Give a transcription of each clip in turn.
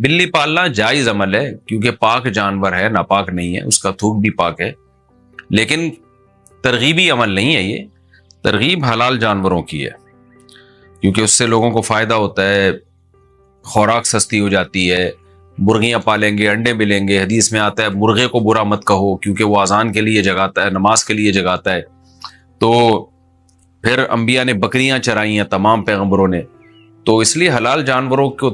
بلی پالنا جائز عمل ہے کیونکہ پاک جانور ہے، ناپاک نہیں ہے، اس کا تھوک بھی پاک ہے، لیکن ترغیبی عمل نہیں ہے، یہ ترغیب حلال جانوروں کی ہے کیونکہ اس سے لوگوں کو فائدہ ہوتا ہے، خوراک سستی ہو جاتی ہے، مرغیاں پالیں گے، انڈے ملیں گے، حدیث میں آتا ہے مرغے کو برا مت کہو کیونکہ وہ اذان کے لیے جگاتا ہے، نماز کے لیے جگاتا ہے۔ تو پھر انبیاء نے بکریاں چرائی ہیں، تمام پیغمبروں نے، تو اس لیے حلال جانوروں کو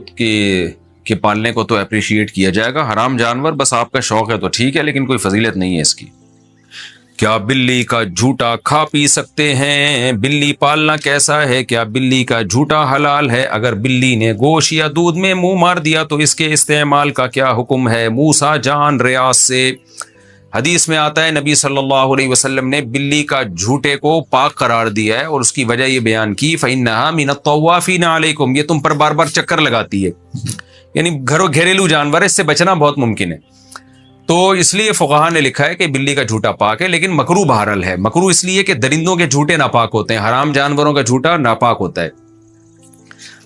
کے پالنے کو تو اپریشیٹ کیا جائے گا۔ حرام جانور بس آپ کا شوق ہے تو ٹھیک ہے، لیکن کوئی فضیلت نہیں ہے اس کی۔ کیا بلی کا جھوٹا کھا پی سکتے ہیں؟ بلی پالنا کیسا ہے؟ کیا بلی کا جھوٹا حلال ہے؟ اگر بلی نے گوشت یا دودھ میں منہ مار دیا تو اس کے استعمال کا کیا حکم ہے؟ موسیٰ جان ریاض سے حدیث میں آتا ہے نبی صلی اللہ علیہ وسلم نے بلی کا جھوٹے کو پاک قرار دیا ہے اور اس کی وجہ یہ بیان کی فَإِنَّهَا مِنَ الطَّوَّافِينَ عَلَيْكُمْ، یہ تم پر بار بار چکر لگاتی ہے، یعنی گھریلو جانور ہے، اس سے بچنا بہت ممکن ہے۔ تو اس لیے فقہا نے لکھا ہے کہ بلی کا جھوٹا پاک ہے، لیکن مکروہ بہرحال ہے۔ مکروہ اس لیے کہ درندوں کے جھوٹے ناپاک ہوتے ہیں، حرام جانوروں کا جھوٹا ناپاک ہوتا ہے،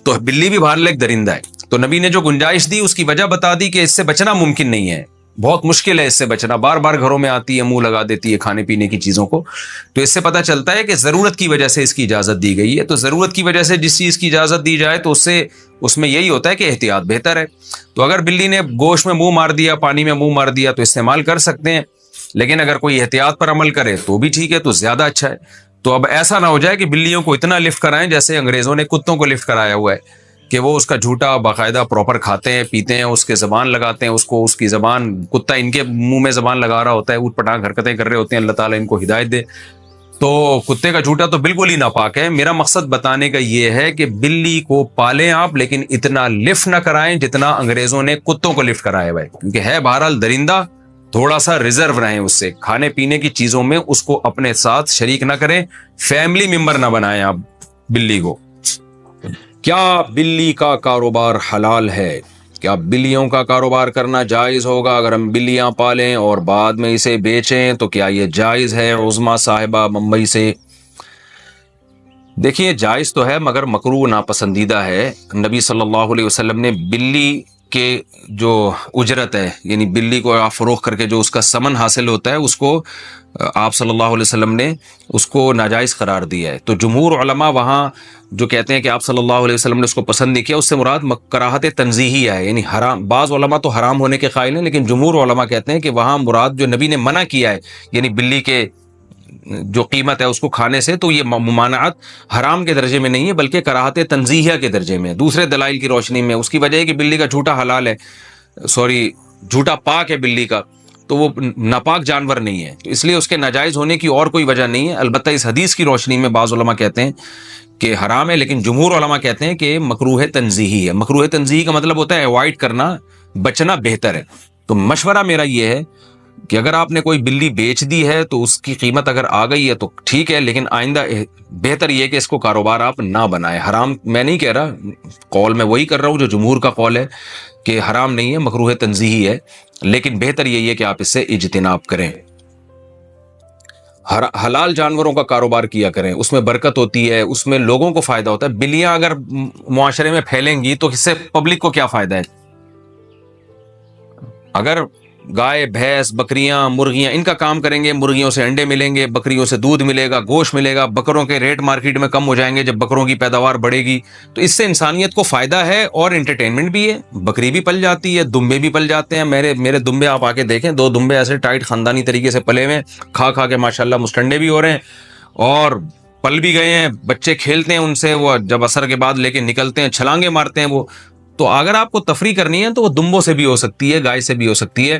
تو بلی بھی بہرحال ایک درندہ ہے۔ تو نبی نے جو گنجائش دی اس کی وجہ بتا دی کہ اس سے بچنا ممکن نہیں ہے، بہت مشکل ہے اس سے بچنا، بار بار گھروں میں آتی ہے، منہ لگا دیتی ہے کھانے پینے کی چیزوں کو، تو اس سے پتہ چلتا ہے کہ ضرورت کی وجہ سے اس کی اجازت دی گئی ہے۔ تو ضرورت کی وجہ سے جس چیز کی اجازت دی جائے تو اس میں یہی ہوتا ہے کہ احتیاط بہتر ہے۔ تو اگر بلی نے گوشت میں منہ مار دیا، پانی میں منہ مار دیا تو استعمال کر سکتے ہیں، لیکن اگر کوئی احتیاط پر عمل کرے تو بھی ٹھیک ہے، تو زیادہ اچھا ہے۔ تو اب ایسا نہ ہو جائے کہ بلیوں کو اتنا لفٹ کرائیں جیسے انگریزوں نے کتوں کو لفٹ کرایا ہوا ہے کہ وہ اس کا جھوٹا باقاعدہ پراپر کھاتے ہیں، پیتے ہیں، اس کے زبان لگاتے ہیں، اس کی زبان، کتا ان کے منہ میں زبان لگا رہا ہوتا ہے، اوٹ پٹانگ حرکتیں کر رہے ہوتے ہیں، اللہ تعالیٰ ان کو ہدایت دے۔ تو کتے کا جھوٹا تو بالکل ہی ناپاک ہے۔ میرا مقصد بتانے کا یہ ہے کہ بلی کو پالیں آپ، لیکن اتنا لفٹ نہ کرائیں جتنا انگریزوں نے کتوں کو لفٹ کرایا ہوا ہے، کیونکہ ہے بہرحال درندہ، تھوڑا سا ریزرو رہیں اس سے، کھانے پینے کی چیزوں میں اس کو اپنے ساتھ شریک نہ کریں، فیملی ممبر نہ بنائیں آپ بلی کو۔ کیا بلی کا کاروبار حلال ہے؟ کیا بلیوں کا کاروبار کرنا جائز ہوگا؟ اگر ہم بلیاں پالیں اور بعد میں اسے بیچیں تو کیا یہ جائز ہے؟ عظمیٰ صاحبہ ممبئی سے۔ دیکھیے جائز تو ہے مگر مکروہ ناپسندیدہ ہے۔ نبی صلی اللہ علیہ وسلم نے بلی کے جو اجرت ہے، یعنی بلی کو آپ فروخت کر کے جو اس کا ثمن حاصل ہوتا ہے، اس کو آپ صلی اللہ علیہ وسلم نے اس کو ناجائز قرار دیا ہے۔ تو جمہور علماء وہاں جو کہتے ہیں کہ آپ صلی اللہ علیہ وسلم نے اس کو پسند نہیں کیا، اس سے مراد کراہت تنزیہی ہے، یعنی حرام۔ بعض علماء تو حرام ہونے کے قائل ہیں، لیکن جمہور علماء کہتے ہیں کہ وہاں مراد جو نبی نے منع کیا ہے، یعنی بلی کے جو قیمت ہے اس کو کھانے سے، تو یہ ممانعت حرام کے درجے میں نہیں ہے بلکہ کراہت تنزیہیہ کے درجے میں ہے، دوسرے دلائل کی روشنی میں۔ اس کی وجہ ہے کہ بلی کا جھوٹا حلال ہے، جھوٹا پاک ہے بلی کا، تو وہ ناپاک جانور نہیں ہے، تو اس لیے اس کے ناجائز ہونے کی اور کوئی وجہ نہیں ہے۔ البتہ اس حدیث کی روشنی میں بعض علماء کہتے ہیں کہ حرام ہے، لیکن جمہور علماء کہتے ہیں کہ مکروہ تنزیہی ہے۔ مکروہ تنزیہی کا مطلب ہوتا ہے اوائڈ کرنا، بچنا بہتر ہے۔ تو مشورہ میرا یہ ہے کہ اگر آپ نے کوئی بلی بیچ دی ہے تو اس کی قیمت اگر آ گئی ہے تو ٹھیک ہے، لیکن آئندہ بہتر یہ کہ اس کو کاروبار آپ نہ بنائیں۔ حرام میں نہیں کہہ رہا، قول میں وہی کر رہا ہوں جو جمہور کا قول ہے کہ حرام نہیں ہے، مکروہ تنزیہی ہے، لیکن بہتر یہی ہے کہ آپ اس سے اجتناب کریں۔ حلال جانوروں کا کاروبار کیا کریں، اس میں برکت ہوتی ہے، اس میں لوگوں کو فائدہ ہوتا ہے۔ بلیاں اگر معاشرے میں پھیلیں گی تو اس سے پبلک کو کیا فائدہ ہے؟ اگر گائے، بھینس، بکریاں، مرغیاں ان کا کام کریں گے، مرغیوں سے انڈے ملیں گے، بکریوں سے دودھ ملے گا، گوشت ملے گا، بکروں کے ریٹ مارکیٹ میں کم ہو جائیں گے جب بکروں کی پیداوار بڑھے گی، تو اس سے انسانیت کو فائدہ ہے اور انٹرٹینمنٹ بھی ہے۔ بکری بھی پل جاتی ہے، دمبے بھی پل جاتے ہیں۔ میرے دمبے آپ آ کے دیکھیں، 2 دمبے ایسے ٹائٹ خاندانی طریقے سے پلے ہوئے، کھا کے ماشاءاللہ مستنڈے بھی ہو رہے ہیں اور پل بھی گئے ہیں، بچے کھیلتے ہیں ان سے، وہ جب عصر کے بعد لے کے نکلتے ہیں چھلانگے مارتے ہیں وہ۔ تو اگر آپ کو تفریح کرنی ہے تو وہ دمبوں سے بھی ہو سکتی ہے، گائے سے بھی ہو سکتی ہے۔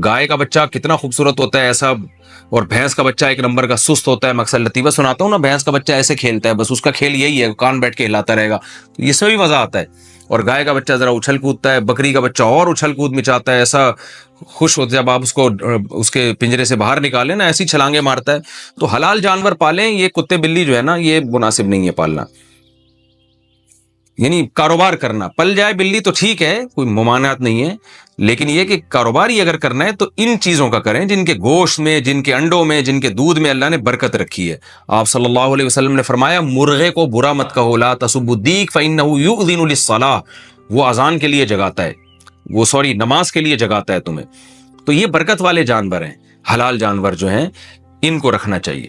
گائے کا بچہ کتنا خوبصورت ہوتا ہے ایسا، اور بھینس کا بچہ ایک نمبر کا سست ہوتا ہے۔ میں اکثر لطیفہ سناتا ہوں نا، بھینس کا بچہ ایسے کھیلتا ہے، بس اس کا کھیل یہی ہے، کان بیٹھ کے ہلاتا رہے گا، تو اس میں بھی مزہ آتا ہے۔ اور گائے کا بچہ ذرا اچھل کودتا ہے، بکری کا بچہ اور اچھل کود مچاتا ہے، ایسا خوش ہوتا ہے جب آپ اس کو اس کے پنجرے سے باہر نکالیں نا، ایسی چھلانگیں مارتا ہے۔ تو حلال جانور پالیں، یہ کتے بلی جو ہے نا یہ مناسب نہیں ہے پالنا، یعنی کاروبار کرنا۔ پل جائے بلی تو ٹھیک ہے، کوئی ممانعت نہیں ہے، لیکن یہ کہ کاروبار ہی اگر کرنا ہے تو ان چیزوں کا کریں جن کے گوشت میں، جن کے انڈوں میں، جن کے دودھ میں اللہ نے برکت رکھی ہے۔ آپ صلی اللہ علیہ وسلم نے فرمایا مرغے کو برا مت کہو، لا تسبوا الدیک فإنہ یؤذن للصلاۃ، وہ اذان کے لیے جگاتا ہے۔ وہ سوری نماز کے لیے جگاتا ہے تمہیں. تو یہ برکت والے جانور ہیں. حلال جانور جو ہیں ان کو رکھنا چاہیے.